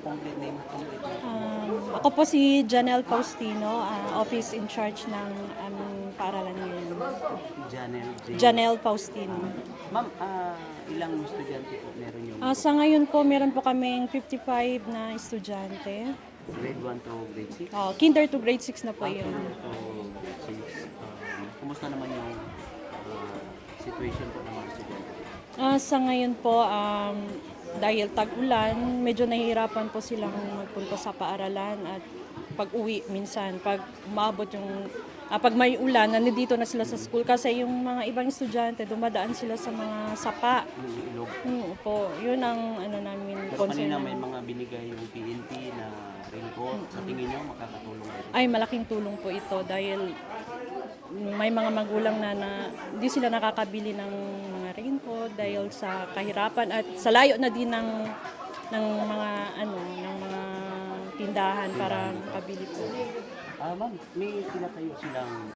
complete name? Complete name. Ako po si Janelle Faustino, office in charge ng paaralan ngayon. Janelle Faustino. Ma'am, ilang estudyante po meron yung Sa ngayon po, meron po kaming 55 na estudyante. grade 1 to grade 6? Kinder to grade 6 na po yun. Kinder to 6. Kumusta naman yung situation po ng mga estudyante? Sa ngayon po, dahil tag-ulan, medyo nahihirapan po silang magpunta sa paaralan at pag-uwi minsan. Pag umabot yung, pag may ulan, nandito na sila sa school kasi yung mga ibang estudyante, dumadaan sila sa mga sapa. Ilog. Po, yun ang namin Pero concern. kanina may mga binigay yung PNP na raincoat. Sa tingin nyo, makakatulong ito? Ay, malaking tulong po ito dahil may mga magulang na hindi sila nakakabili ng mga raincoat dahil sa kahirapan at sa layo na din ng mga ng mga tindahan para makabili po. Ma'am, may tinatayo silang